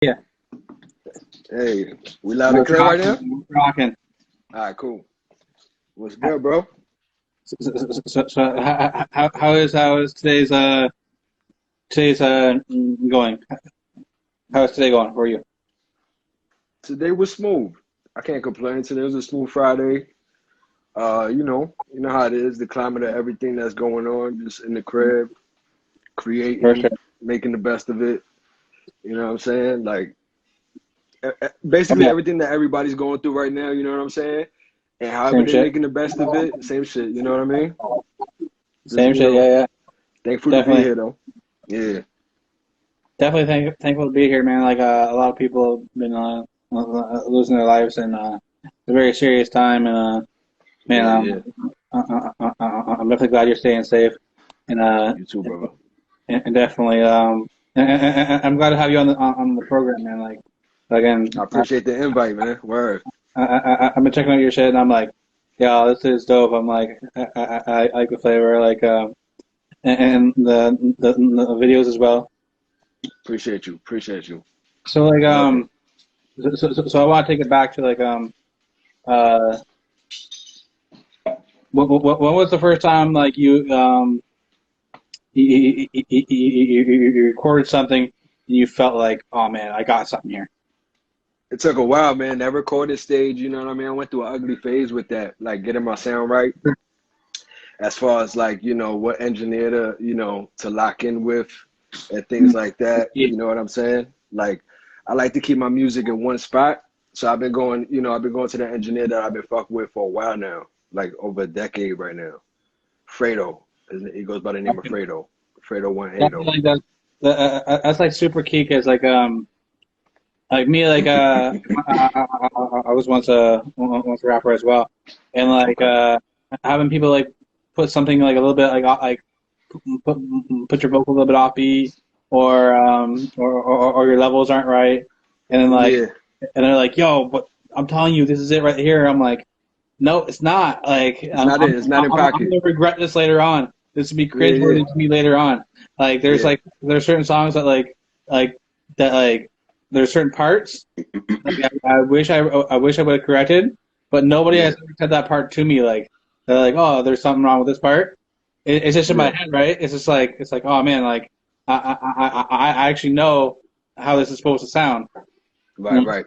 Yeah, Hey, we loud and we're clear right talking. now? We're talking. All right, cool. What's good, bro? How is today's going? How is today going for you? Today was smooth. I can't complain. Today was a smooth Friday. You know how it is, the climate of everything that's going on, just in the crib, For sure. creating, making the best of it. You know what I'm saying? Like basically Yeah, everything that everybody's going through right now, you know what I'm saying? And however same they shit. making the best of it, same shit, you know what I mean? Just, Same shit. Yeah, yeah. thankful to be Definitely, here though. Yeah. definitely thankful to be here, man. Like a lot of people have been losing their lives in a very serious time, and man, Yeah, yeah. I'm definitely glad you're staying safe, and You too, brother. and definitely I'm glad to have you on the program, man. Like I again, appreciate the invite, man. Word. I've been checking out your shit, and I'm like, yeah, this is dope. I'm like, I like the flavor, like, and the videos as well. Appreciate you. Appreciate you. So like, Love it. so I want to take it back to like, uh, when was the first time like you recorded something and you felt like, oh man, I got something here. It took a while, man. That recorded stage, you know what I mean? I went through an ugly phase with that, like getting my sound right. As far as like, what engineer to lock in with and things like that. Yeah, You know what I'm saying? Like I like to keep my music in one spot. So I've been going to the engineer that I've been fucking with for a while now, like over a decade right now. Fredo. He goes by the name of Fredo. Fredo 180. definitely like that's like super key because like me, like I was once a rapper as well, and like Okay. having people like put something like a little bit like put put your vocal a little bit off beat, or your levels aren't right, and then like Yeah. and they're like, yo, but I'm telling you, this is it right here. I'm like, no, it's not. Like It's not it. It's not in I'm pocket. gonna regret this later on. This would be Yeah, yeah. cringeworthy to me later on. Yeah. Like there's certain songs that like that like there's certain parts like, I wish I would have corrected, but nobody Yeah. has ever said that part to me. Like they're like, oh, there's something wrong with this part. It's just in my Yeah. head, right? It's just like oh man, like I actually know how this is supposed to sound. Right, You right.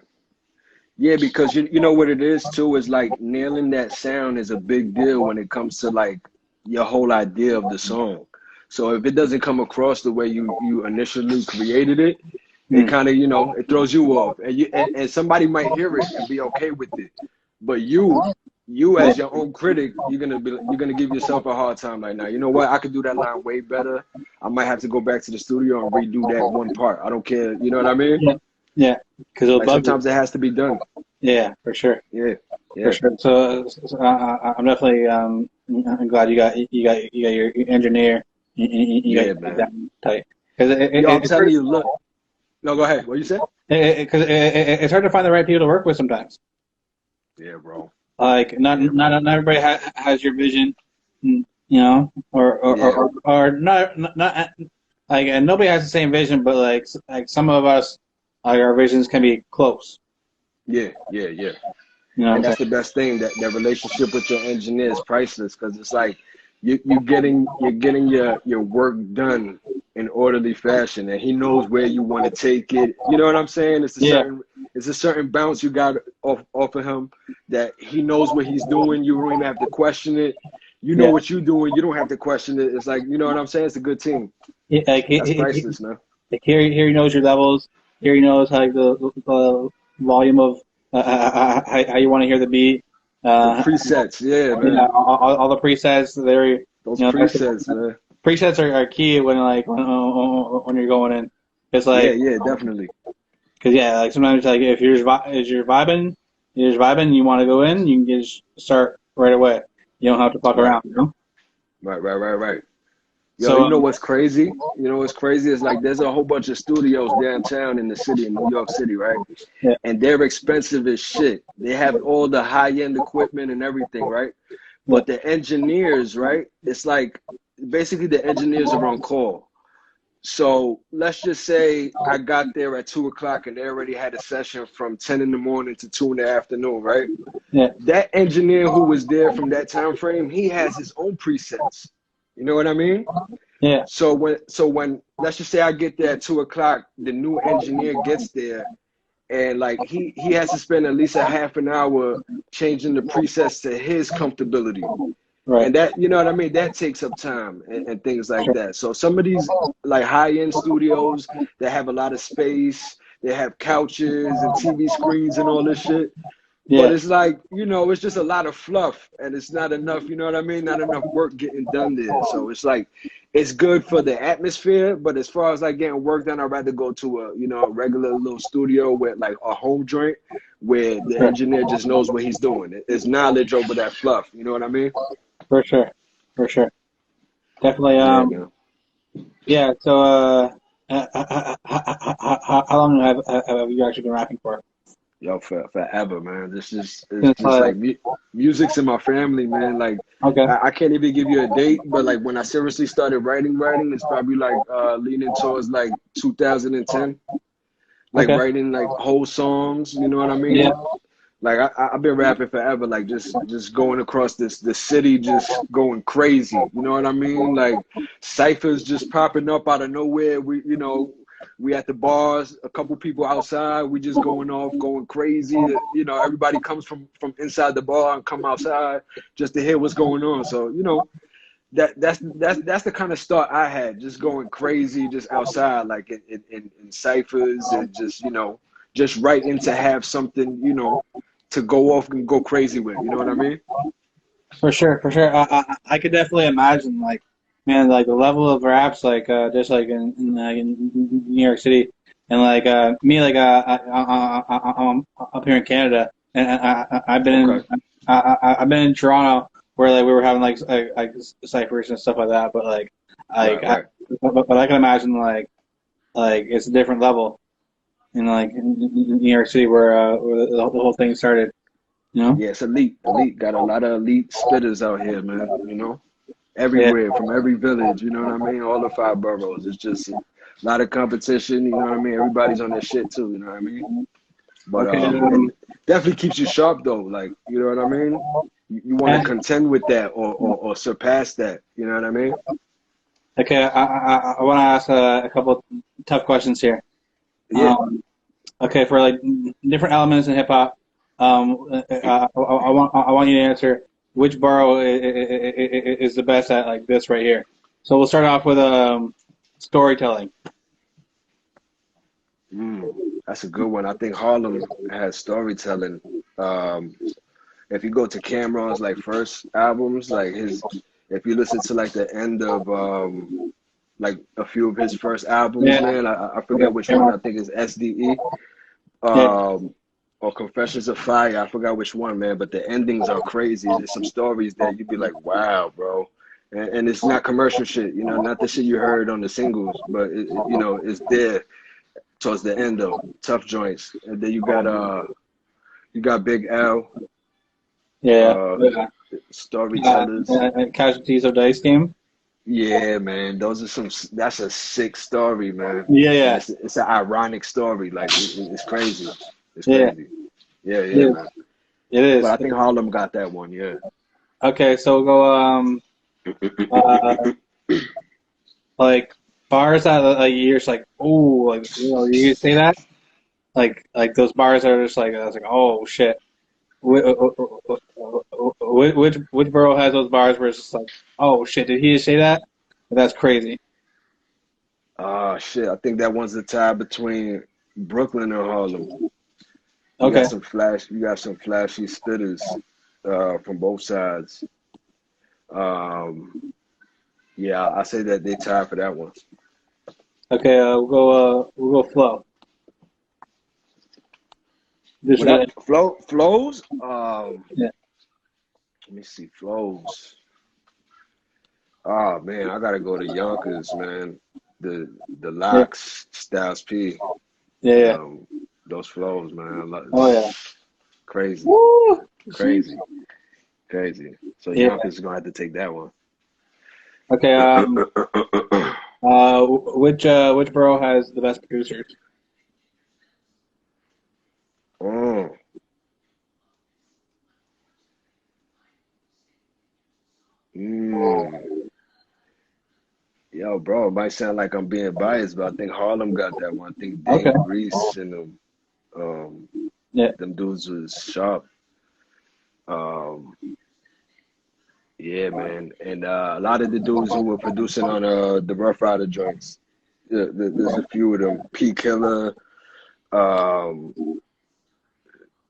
Yeah, because you know what it is too is like nailing that sound is a big deal when it comes to like your whole idea of the song. So if it doesn't come across the way you initially created it, it know? kind of it throws you off, and somebody might hear it and be okay with it, but you as your own critic, you're gonna give yourself a hard time like now. You know what? I could do that line way better. I might have to go back to the studio and redo that one part. I don't care. You know what I mean? Yeah, yeah, because it'll Like bug you. sometimes it has to be done. Yeah, for sure, Yeah, for yeah, sure. I'm definitely I'm glad you got your engineer. You got yeah, your man. down tight because Yo, I'm it's telling hard. you, look. No, go ahead. What you said? It's hard to find the right people to work with sometimes. Yeah, bro. Like Yeah, bro. not everybody has your vision, Yeah, or not like and nobody has the same vision, but like some of us, like our visions can be close. yeah, yeah, yeah. You know what I'm And saying? that's the best thing. That relationship with your engineer is priceless because it's like you're getting your work done in orderly fashion, and he knows where you want to take it. You know what I'm saying? Yeah, It's a certain bounce you got off of him that he knows what he's doing. You don't even have to question it. You know yeah. what you're doing. You don't have to question it. It's like, you know what I'm saying? It's a good team. Like That's priceless, man. like here he knows your levels. Here he knows like the volume of how you want to hear the beat. The Uh, presets, yeah, yeah, man. all the presets. They're Those presets, man. presets are key like when you're going in. It's Yeah, like yeah, definitely. because yeah, like sometimes like if you're just vibing, you want to go in, you can just start right away. You don't have to fuck Right, around, you know. right, right, right, right. Yo, So you know what's crazy? You know what's crazy is like there's a whole bunch of studios downtown in the city, in New York City, right? yeah, And they're expensive as shit. They have all the high-end equipment and everything, right? yeah, But the engineers, right? It's like basically the engineers are on call. So let's just say I got there at 2 o'clock and they already had a session from 10 in the morning to 2 in the afternoon, right? Yeah. That engineer who was there from that time frame, he has his own presets. You know what I mean? Yeah. So when let's just say I get there at 2 o'clock, the new engineer gets there and like he has to spend at least a half an hour changing the presets to his comfortability. Right. And that, you know what I mean? That takes up time and things like Sure. that. So some of these like high-end studios that have a lot of space, they have couches and TV screens and all this shit. But Yeah. it's like, you know, it's just a lot of fluff and it's not enough, you know what I mean? Not enough work getting done there. So it's like, it's good for the atmosphere, but as far as like getting work done, I'd rather go to a, you know, a regular little studio with like a home joint where the Sure. engineer just knows what he's doing. It's knowledge over that fluff. You know what I mean? For sure. For sure. Definitely. Yeah, man. Yeah. So, how long have you actually been rapping for? Yo, forever, man. This is it's Since just like music's in my family, man. Like okay. I can't even give you a date, but like when I seriously started writing, it's probably like leaning towards like 2010. Like Okay. writing like whole songs, you know what I Yeah. mean? Like I've been rapping forever, like just going across the city, just going crazy. You know what I mean? Like ciphers just popping up out of nowhere. We at the bars, a couple people outside, we just going off, going crazy. You know, everybody comes from inside the bar and come outside just to hear what's going on. So, you know, that's the kind of start I had, just going crazy, just outside, like in ciphers and just, you know, just writing to have something, you know, to go off and go crazy with. You know what I mean? For sure. For sure. I could definitely imagine, like, man, like the level of raps, like, just like in New York City, and like me, like I'm up here in Canada, and I've been Okay. I've been in Toronto where like we were having like ciphers and stuff like that, but Right, like I, right. but I can imagine like it's a different level in like in New York City where the whole thing started, you know? Yeah, it's elite. Elite got a lot of elite spitters out here, man. You know, Yeah. everywhere from every village. You know what I mean? All the 5 boroughs. It's just a lot of competition. You know what I mean? Everybody's on their shit too. You know what I mean? But Okay. it definitely keeps you sharp though. Like, you know what I mean? You want to Uh, contend with that or surpass that. You know what I mean? Okay, I want to ask a couple tough questions here. Yeah. Okay, for like different elements in hip hop, I want you to answer which borough is the best at like this right here. So we'll start off with storytelling. That's a good one. I think Harlem has storytelling. Um, if you go to Cameron's like first albums, like if you listen to like the end of like a few of his first albums, Yeah, man, I forget which one. I think it's SDE, yeah, or Confessions of Fire. I forgot which one, man. But the endings are crazy. There's some stories that you'd be like, wow, bro. And it's not commercial shit, you know, not the shit you heard on the singles, but you know, it's there towards the end though. Tough joints. And then you got Big L, yeah. uh, Yeah. storytellers. Casualties of Dice Game. Yeah, man, those are some. That's a sick story, man, Yeah, and yeah, it's an ironic story. Like it's crazy. It's yeah. crazy. Yeah, yeah, It man. But is. I think Harlem got that one. Yeah. Okay, so we'll go uh like bars that like you're just like, oh, like, you know, you say that like those bars are just like I was like, oh shit. Which borough has those bars where it's just like, oh shit, did he just say that? That's crazy. Shit. I think that one's the tie between Brooklyn and Harlem. You got Okay. some flash. You got some flashy spitters, from both sides. Um, yeah, I say that they tied for that one. Okay, we'll go flow. Just What up? really, Flows? yeah. Let me see. Flows. Oh man, I gotta go to Yonkers, man. The Yeah. Locks, Styles P. Yeah, yeah. Um, those flows, man. Oh yeah. Crazy, Woo! Jeez. crazy, crazy. So Yeah. Yonkers is gonna have to take that one. Okay, Which borough has the best producers? Oh, mm. Yo, bro, it might sound like I'm being biased, but I think Harlem got that one. I think Okay. Dame Grease and um, Yeah, them dudes was sharp. Um, yeah, man, and a lot of the dudes who were producing on the Rough Rider joints. There's a few of them. P Killer, um,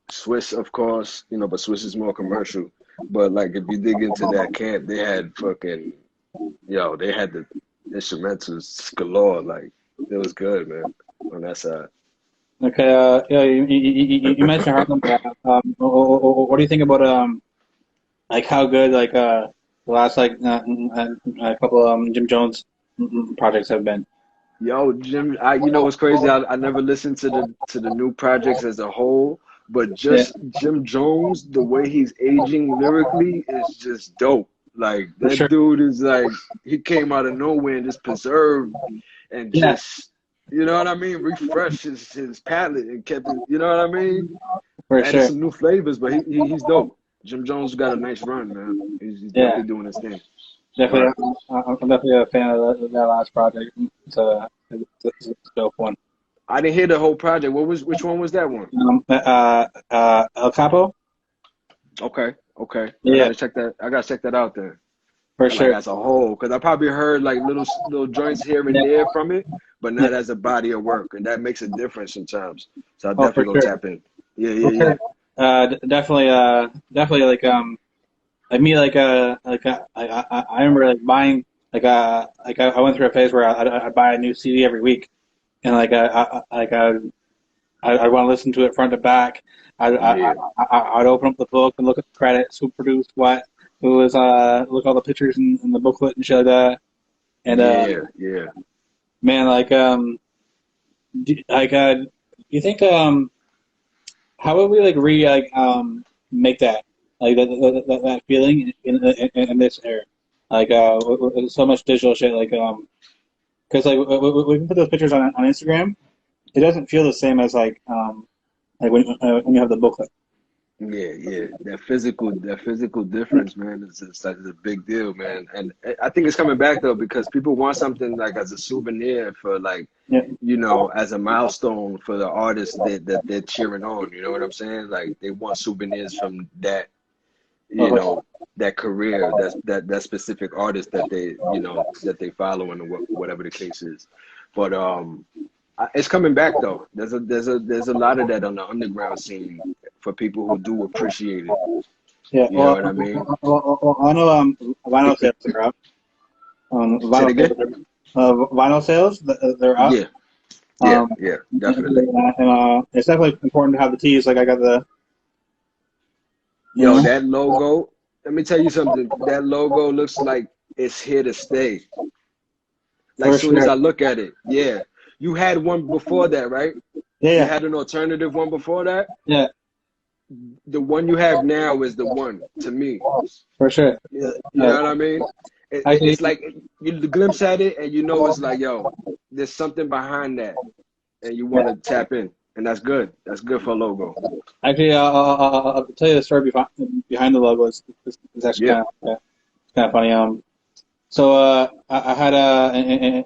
Swiss, of course, but Swiss is more commercial. But like, if you dig into that camp, they had fucking, they had the instrumentals galore. Like, it was good, man, on that side. okay. Yeah, you mentioned Harlem Rap. What do you think about like how good like the last like a couple Jim Jones projects have been? Yo, Jim, you know what's crazy? I never listened to the new projects as a whole, but Yeah, just Jim Jones, the way he's aging lyrically is just dope. Like for that sure. dude is like he came out of nowhere and just preserved and Yeah, just you know what I mean, refreshed his palate and kept it, you know what I mean? for Added sure. some new flavors, but he's dope. Jim Jones got a nice run, man. He's Yeah, definitely doing his thing. definitely. Word. I'm definitely a fan of that last project. It's a dope one. I didn't hear the whole project. Which one was that one? El Capo. Okay, okay. I Yeah, gotta check that. I gotta check that out then. for Like sure. as a whole, because I probably heard like little joints here and Yeah, there from it, but yeah. not as a body of work, and that makes a difference sometimes. So I Oh, for definitely go sure. tap in. Yeah, For yeah, yeah, sure. Definitely. Definitely like me I remember like buying I went through a phase where I'd buy a new CD every week and I want to listen to it front to back. yeah, I'd open up the book and look at the credits, who produced what, who was look at all the pictures in the booklet and shit like that. And yeah, yeah. man, you think how would we like make that that feeling in this era? Like with so much digital shit, because we can put those pictures on Instagram. It doesn't feel the same as like when you have the booklet. Yeah, yeah, that physical difference, man, is a big deal, man. And I think it's coming back though because people want something like as a souvenir for like, Yeah. as a milestone for the artist that they're cheering on. You know what I'm saying? Like they want souvenirs from that, Oh, you know, that career, that specific artist that they following or whatever the case is. But it's coming back though. There's a lot of that on the underground scene for people who do appreciate it. yeah. You know what I mean? I know vinyl sales are up. Say it Vinyl again? sales, vinyl sales they're up. Yeah, yeah, Um, yeah, and, definitely. it's definitely important to have the tees. Like I got the, you Yo, know, that logo, let me tell you something. That logo looks like it's here to stay. Like for soon as sure. I look at it, yeah. You had one before that, right? Yeah, You yeah, had an alternative one before that. yeah. The one you have now is the one to me. For sure. You know what I mean? Actually, It's like you glimpse at it and you know it's like, yo, there's something behind that, and you want yeah. to tap in, and that's good. That's good for a logo. Actually, I'll tell you the story behind the logo. It's actually Yeah, kind of funny. So I had an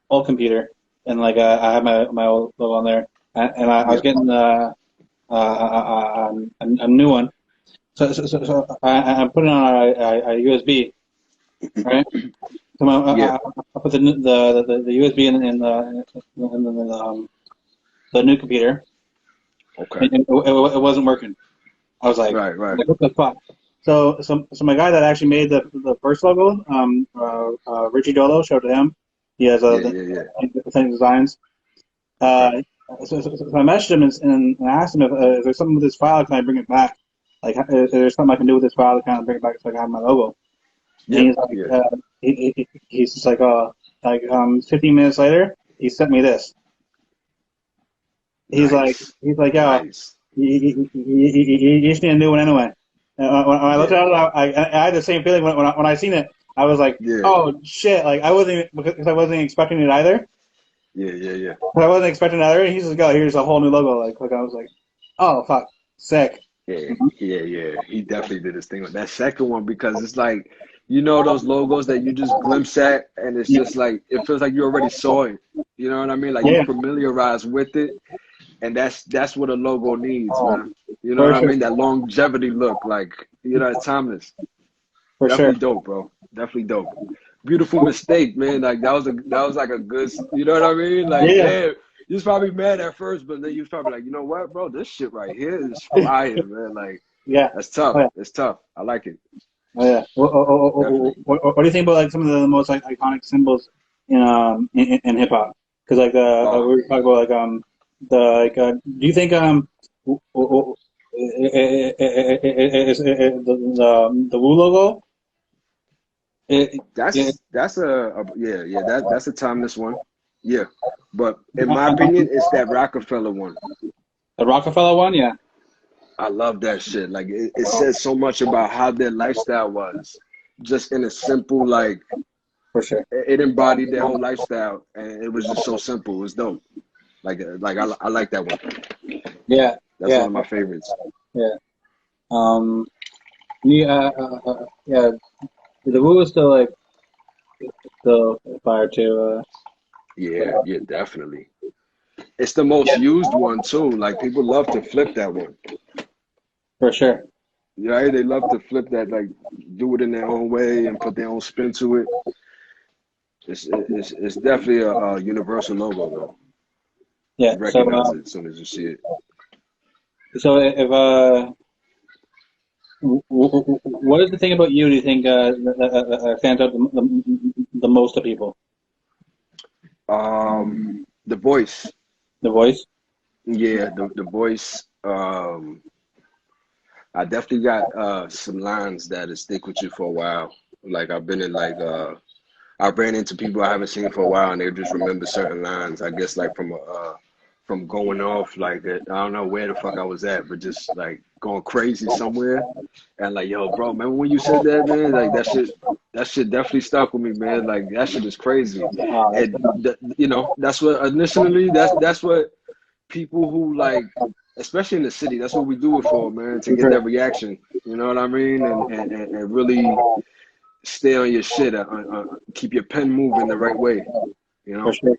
old computer, and I had my old logo on there, and I was yeah, getting a new one. So I put it on a USB, right? So yeah. I put the USB in the new computer, Okay. and it wasn't working. I was Right, right. like, what the fuck? So my guy that actually made the first logo, Richie Dolo, showed to him. He has Yeah, yeah, yeah. the same designs. Okay. So I messaged him and asked him if there's something with this file, can I bring it back? Like, is there something I can do with this file to kind of bring it back so I can have my logo? And Yeah, he's like, yeah. he's just like, 15 minutes later, he sent me this. Nice, He's like, yo, nice. you just need a new one anyway. When I looked Yeah, at it, I had the same feeling when I seen it. I was like, Yeah, oh shit! Like I wasn't because I wasn't expecting it either. yeah, yeah, yeah. But I wasn't expecting it either. And he's just go, here's a whole new logo. Like I was like, oh fuck, sick. Yeah, yeah, yeah. He definitely did his thing with that second one because it's like, those logos that you just glimpse at and it's Yeah, just like it feels like you already saw it. You know what I mean? Like you yeah, familiarize with it, and that's what a logo needs, man. You know for what I sure, mean? That longevity look, like it's timeless. for sure. Definitely dope, bro. Definitely dope. Beautiful mistake, man. Like that was like a good, you know what I mean? Like, Yeah, damn, you was probably mad at first, but then you was probably like, you know what, bro? This shit right here is fire, man. Like, yeah. that's Oh tough. yeah, It's tough. I like it. oh yeah. Definitely. What do you think about like some of the most like iconic symbols in hip hop? Because like we Oh, were talking about like the like do you think the Wu logo? It, it, that's yeah, yeah, that's a timeless one. Yeah. But in my opinion, it's that Rockefeller one. the Rockefeller one, yeah, I love that shit. Like it says so much about how their lifestyle was. Just in a simple, like for sure. it embodied their whole lifestyle, and it was just so simple. It was dope. I like that one. Yeah, That's one yeah, of my favorites. yeah. Um, yeah. The Wu is still like still fire too. Yeah, yeah, definitely. It's the most Yeah, used one too. Like people love to flip that one. for sure. Yeah, they love to flip that, like do it in their own way and put their own spin to it. It's definitely a universal logo though. Yeah. You recognize it as soon as you see it. So if what is the thing about you? Do you think stands out the most to people? The voice. The voice. Yeah, the voice. I definitely got some lines that'll stick with you for a while. Like I've been in like I ran into people I haven't seen for a while, and they just remember certain lines. I guess like from going off like I don't know where the fuck I was at, but just like going crazy somewhere, and like yo, bro, remember when you said that, man? Like that shit definitely stuck with me, man. Like that shit is crazy, That's and that's what initially that's what people who like, especially in the city, that's what we do it for, man, to for get sure. that reaction. You know what I mean? And really stay on your shit, keep your pen moving the right way, you For know? sure.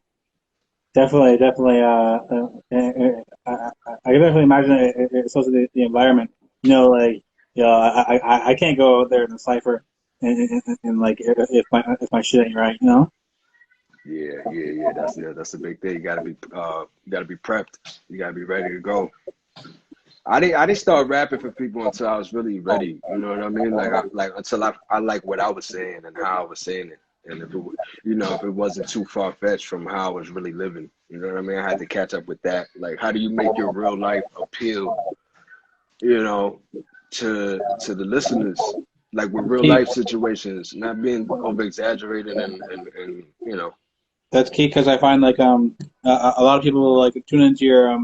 Definitely, definitely. I can definitely imagine it's also the environment. Like, I can't go out there in the cipher and like if my shit ain't right, you know. Yeah, yeah, yeah. That's the big thing. You gotta be prepped. You gotta be ready to go. I didn't start rapping for people until I was really ready. You know what I mean? Like until I like what I was saying and how I was saying it. And if it wasn't too far fetched from how I was really living. You know what I mean? I had to catch up with that. Like how do you make your real life appeal, you know, to the listeners? Like with real Key. life situations, not being over exaggerated and That's key because I find like a lot of people like tune into your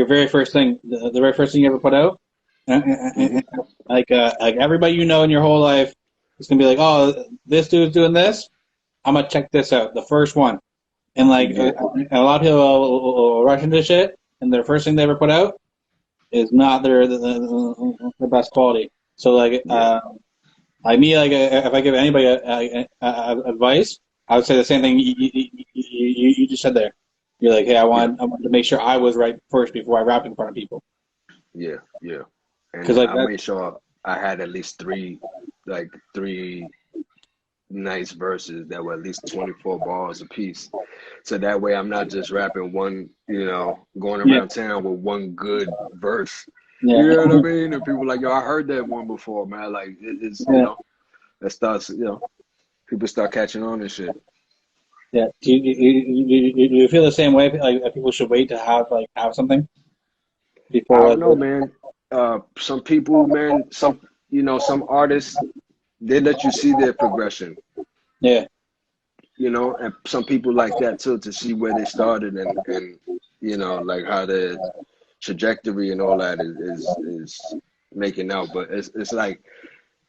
very first thing, the very first thing you ever put out, hmm like everybody you know in your whole life is gonna be like, oh, this dude's doing this. I'm gonna check this out, the first one, and like yeah, a lot of people will rush into shit, and their first thing they ever put out is not the best quality. So yeah, like me, like if I give anybody advice, I would say the same thing you just said there. You're like, hey, yeah. I want to make sure I was right first before I rap in front of people. Yeah, yeah. Because And like I that, made sure I had at least three nice verses that were at least 24 bars a piece. So that way I'm not just rapping one, going yeah, around town with one good verse. yeah, You know what I mean? And people like, yo, I heard that one before, man. Like it's, yeah, that starts, people start catching on and shit. yeah. Do you feel the same way? Like that people should wait to have something I before don't like, know, man. Some people, man, some artists, they let you see their progression. yeah, And some people like that too, to see where they started and like how their trajectory and all that is making out. But it's like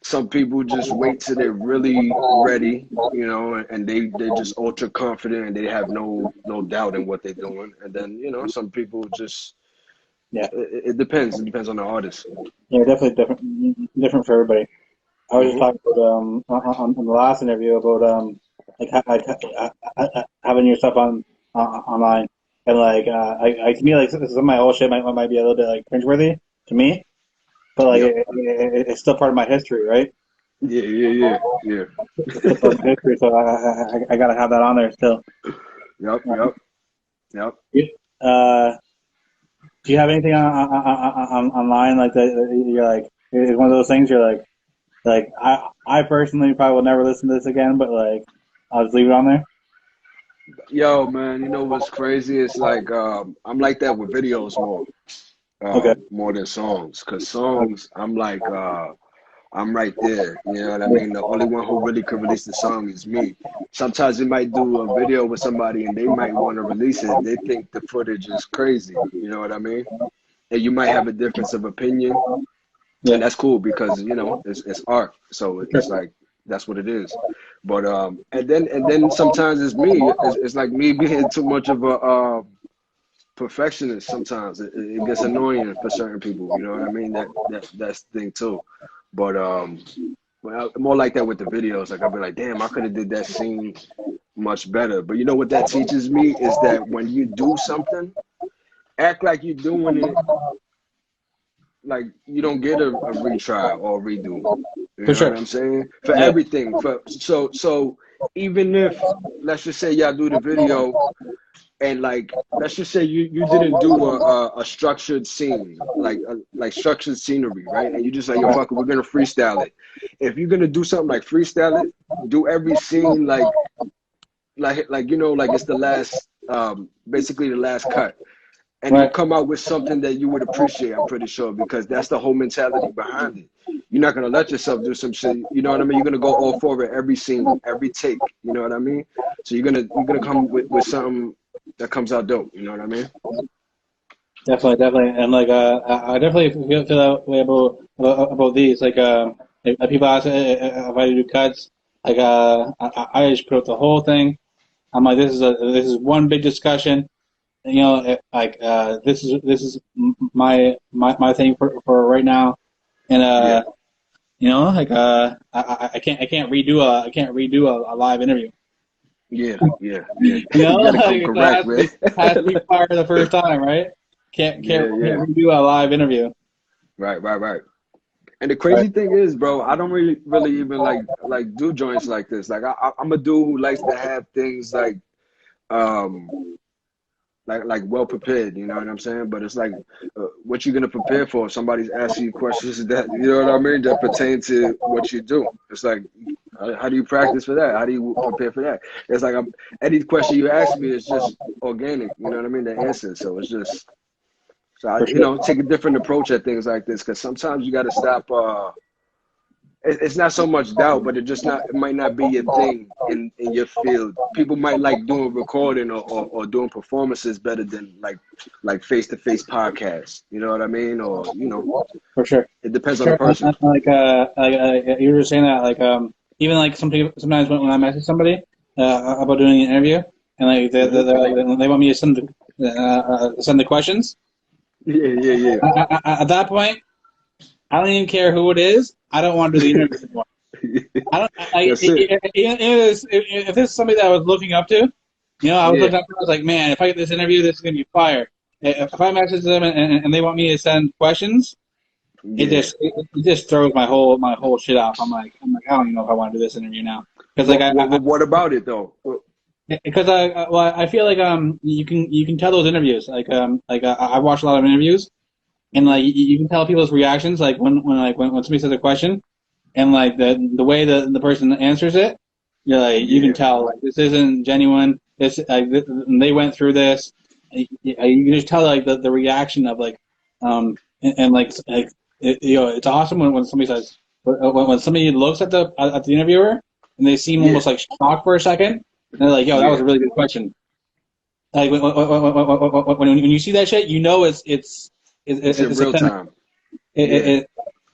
some people just wait till they're really ready, you know, and they're just ultra confident and they have no doubt in what they're doing. And then, you know, some people just, Yeah. it depends. It depends on the artist. Yeah, definitely different for everybody. I was just Hmm. talking about on the last interview about having your stuff on online, and like to me, like some of my old shit might be a little bit like cringeworthy to me, but like Yep. it's still part of my history, right? Yeah, yeah, yeah, yeah. It's still part of my history, so I gotta have that on there still. Yep, yep, yep. Uh, do you have anything on online like that? You're like it's one of those things. You're like I personally probably will never listen to this again, but like I'll just leave it on there. Yo, man, you know what's crazy? It's like I'm like that with videos Okay. more than songs. Cause songs, I'm like I'm right there. You know what I Yeah. mean? The only one who really could release the song is me. Sometimes we might do a video with somebody and they might want to release it. They think the footage is crazy. You know what I mean? And you might have a difference of opinion, Yeah. and that's cool because you know it's art. So it's Sure. like that's what it is. But and then sometimes it's me. It's like me being too much of a perfectionist. Sometimes it gets annoying for certain people. You know what I mean? That's the thing too. But well, more like that with the videos. Like I'll be like, damn, I could have did that scene much better. But you know what that teaches me is that when you do something, act like you're doing it like you don't get a retry or a redo. You For know what sure. I'm saying? For Yeah. everything. So even if let's just say y'all do the video and like let's just say you didn't do a structured scene like structured scenery, right? And you just like yo Right. fuck it, we're gonna freestyle it. If you're gonna do something like freestyle it, do every scene like you know like it's the last basically the last cut, and you'll Right. come out with something that you would appreciate. I'm pretty sure because that's the whole mentality behind it. You're not gonna let yourself do some shit. You know what I mean? You're gonna go all for it every scene, every take. You know what I mean? So you're gonna come with something that comes out dope. You know what I mean? Definitely, definitely, and like I definitely feel that way about these. Like if people ask if I do cuts, like I just put up the whole thing. I'm like, this is one big discussion. You know, this is my thing for right now, and Yeah, you know, like I can't redo a live interview. yeah, yeah, yeah. You know, You gotta come like correct, man. it has to be fire the first time, right? Yeah, Can't yeah. redo a live interview. Right, right, right. And the Right. crazy thing is, bro, I don't really even like do joints like this. Like I'm a dude who likes to have things um like well prepared, you know what I'm saying? But it's like, what you gonna prepare for if somebody's asking you questions that you know what I mean that pertain to what you do? It's like, how do you practice for that? How do you prepare for that? It's like any question you ask me is just organic, you know what I mean? The answer, so it's just so I, For you sure. know take a different approach at things like this because sometimes you got to stop. It's not so much doubt, but it might not be your thing in your field. People might like doing recording or doing performances better than like face to face podcasts. You know what I mean? Or you know, For sure. it depends on the Sure. person. You were just saying that even like some people sometimes when I message somebody about doing an interview and like Hmm. they want me to send the questions. Yeah, yeah, yeah. At that point, I don't even care who it is. I don't want to do the interview anymore. I don't. That's it. If this is somebody that I was looking up to, you know, I was Yeah, looking up to. I was like, man, if I get this interview, this is gonna be fire. If I message them and they want me to send questions, yeah. it just throws my whole shit off. I'm like I don't even know if I want to do this interview now because like What about it though? because well I feel like you can tell those interviews I watch a lot of interviews and like you can tell people's reactions like when somebody says a question and like the way the person answers it, you're like you can Yeah, tell like this isn't genuine. They went through this. You can just tell like the reaction of like like you know it's awesome when somebody says when somebody looks at the interviewer and they seem yeah, almost like shocked for a second and they're like yo that was yeah. a really good question. Like when you see that shit you know It's in it's real authentic. time. It, Yeah, it,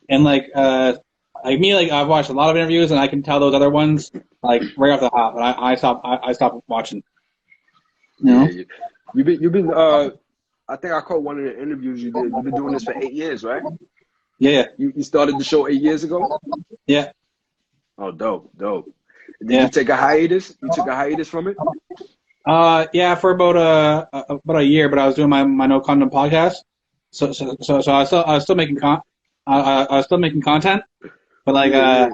and like like me, like I've watched a lot of interviews, and I can tell those other ones like right off the hop. And I stopped watching. You Yeah, know? yeah. You've been I think I caught one of the interviews you did. You've been doing this for 8 years, right? Yeah, You started the show 8 years ago? yeah, Oh, dope, dope. Did you yeah. take a hiatus? You took a hiatus from it? Yeah, for about a year, but I was doing my no condom podcast. So I was still making I was still making content, but like Yeah, yeah.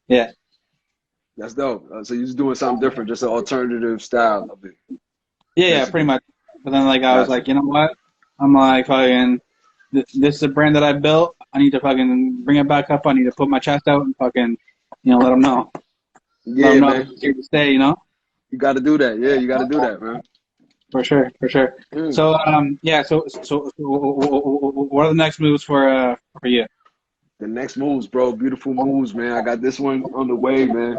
yeah, That's dope. So you're just doing something different, just an alternative style of it, yeah, pretty basically. much. But then like I was Gotcha. like, you know what? I'm like fucking. This is a brand that I built. I need to fucking bring it back up. I need to put my chest out and fucking, let them know. Let them Yeah, know that man. it's here to stay. You know, You got to do that. Yeah, you got to do that, man. for sure, for sure. Mm. So yeah. So what are the next moves for you? The next moves, bro. Beautiful moves, man. I got this one on the way, man.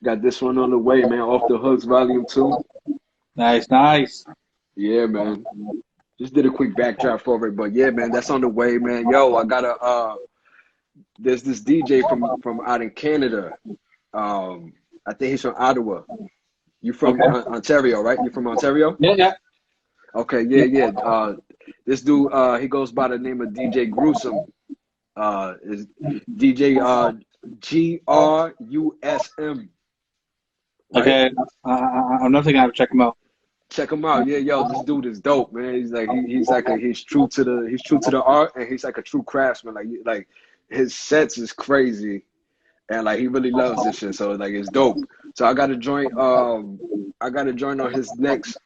Got this one on the way, man. Off the Hooks Volume 2. Nice, nice. Yeah, man. Just did a quick backdrop for it, but yeah, man, that's on the way, man. Yo, I got there's this DJ from out in Canada. I think he's from Ottawa. You from Okay. Ontario, right? You from Ontario? Yeah, yeah. Okay, yeah, yeah. This dude, he goes by the name of DJ Gruesome. Is DJ GRUSM, right? Okay. I'm definitely gonna have to check them out. Check him out. Yeah, yo, this dude is dope, man. He's like he's true to the art, and he's like a true craftsman. Like his sets is crazy, and like he really loves this shit. So like it's dope. So I got to join. I got to join on his next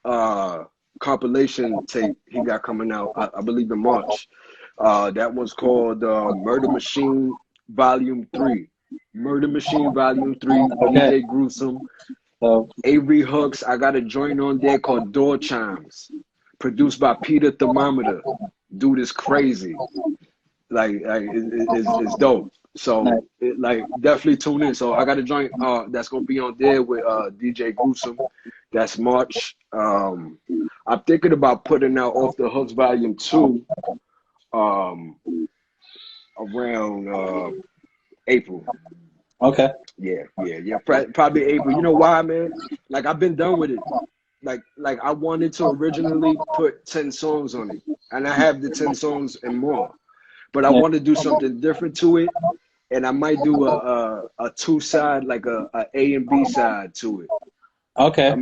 compilation tape he got coming out. I believe in March. That one's called Murder Machine Volume 3. Murder Machine Volume 3. Okay. DJ Gruesome. So Avery Hookz, I got a joint on there called Door Chimes, produced by Peter Thermometer. Dude is crazy. It's dope. nice. So, definitely tune in. So, I got a joint that's going to be on there with DJ Gruesome. That's March. I'm thinking about putting out Off the Hooks Volume 2 around April. Okay. Yeah. Probably April. You know why, man? Like I've been done with it. Like I wanted to originally put 10 songs on it, and I have the 10 songs and more. But I Yeah. want to do something different to it, and I might do a two-side, like a A and B side to it. Okay. I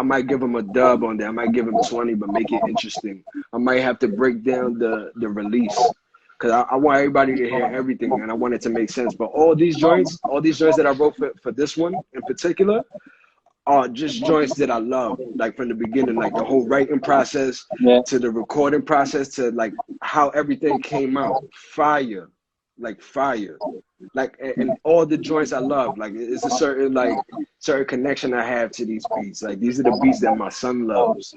might give him a dub on there. I might give him 20, but make it interesting. I might have to break down the release. Because I want everybody to hear everything, and I want it to make sense. But all these joints that I wrote for this one in particular are just joints that I love, like from the beginning, like the whole writing process Yeah. to the recording process to like how everything came out. Fire. And all the joints I love. Like it's a certain connection I have to these beats. Like these are the beats that my son loves.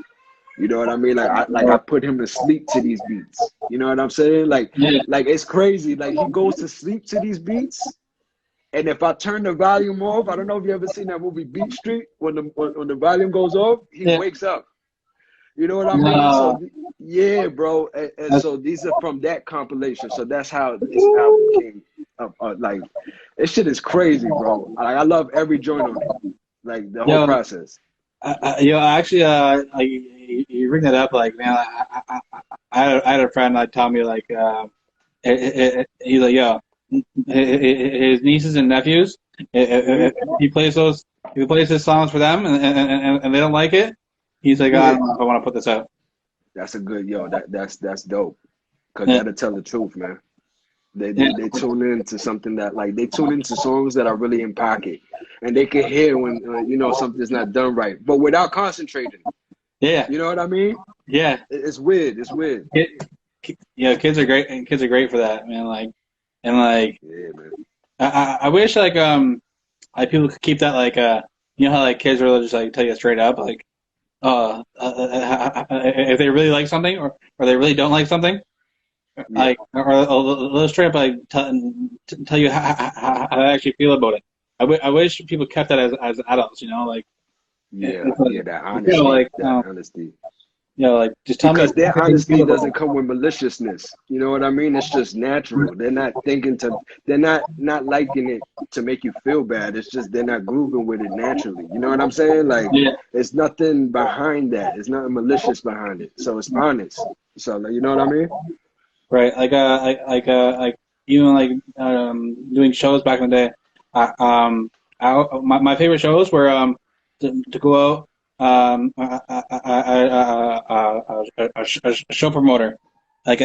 You know what I mean? I put him to sleep to these beats. You know what I'm saying? Like Yeah. it's crazy. Like he goes to sleep to these beats, and if I turn the volume off, I don't know if you ever seen that movie Beat Street. When the volume goes off, he Yeah. wakes up. You know what I mean? No. So yeah, bro. And so these are from that compilation. So that's how this album came up. Like this shit is crazy, bro. I love every joint on it. Like the whole Yo, process. actually, like you bring that up, like man, I had a friend like tell me like, he's like, yo, his nieces and nephews, Mhm. if if he plays his songs for them and they don't like it, he's like, I Yeah, don't know if I want to put this out. that's a good that's dope. Cause Yeah, that'll tell the truth, man. yeah, They tune into something that like they tune into songs that are really in pocket, and they can hear when something's not done right, but without concentrating. yeah, You know what I mean? yeah. It's weird. It's weird. Kids are great, and kids are great for that, man. Like, and like, Yeah, man. I wish like people could keep that like how like kids will just like tell you straight up like if they really like something or they really don't like something Yeah, like or they'll straight up like tell you how they actually feel about it. I wish people kept that as adults, like yeah, it's like, yeah. That honesty, like that honesty. like just tell me Because their everything's honesty beautiful. doesn't come with maliciousness. You know what I mean? It's just natural. They're not thinking to, they're not liking it to make you feel bad. It's just they're not grooving with it naturally. You know what I'm saying? Like, Yeah, there's nothing behind that. There's nothing malicious behind it. So it's honest. So, like, you know what I mean? right. Like even like doing shows back in the day. My favorite shows were to go out a show promoter. Like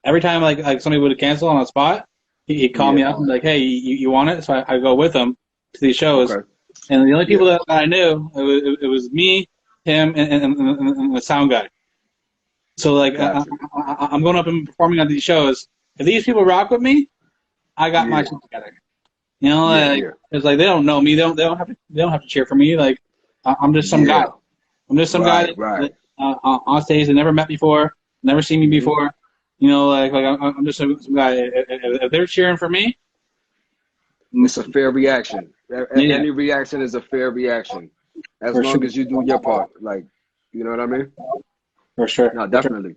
every time like somebody would cancel on a spot, he'd call me Yeah. up and be like, hey, you want it? So I go with him to these shows. Okay. And the only Yeah. people that I knew, it was me, him, and the sound guy. So like Gotcha. I'm going up and performing on these shows. If these people rock with me, I got my Yeah. shit together. You know, Yeah. like Yeah. it's like they don't know me. They don't have to cheer for me. Like I'm just some guy. Yeah. I'm just some guy Right. Right. that on stage they never met before, never seen me Hmm. before. You know, like I'm just some guy. If they're cheering for me, It's a fair reaction. yeah, Any reaction is a fair reaction, as for sure, long as you do your part. Like, you know what I mean? for sure, No, for sure. definitely.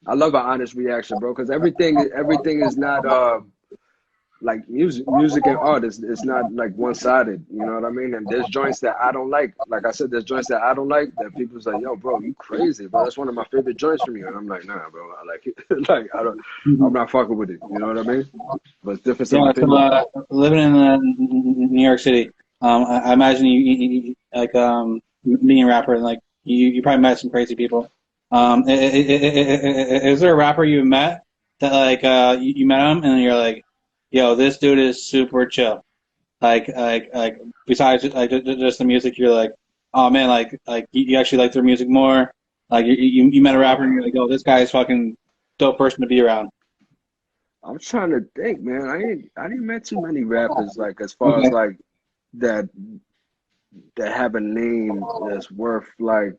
I love an honest reaction, bro, because everything is not like music and art is it's not like one sided. You know what I mean? And there's joints that I don't like. Like I said, there's joints that I don't like that people's like, yo, bro, you crazy, bro. That's one of my favorite joints from you. And I'm like, nah, bro, I like it. Like I'm Mhm. not fucking with it. You know what I mean? But it's difference of Yeah, so opinion. living in New York City, I imagine you like being a rapper and like you probably met some crazy people. Is there a rapper you met that like you met him and you're like, yo, this dude is super chill. Like besides just the music, you're like, oh man, like you actually like their music more. Like you met a rapper and you're like, oh, this guy is fucking dope person to be around. I'm trying to think, man. I didn't met too many rappers like as far as Okay. like that that have a name that's worth like.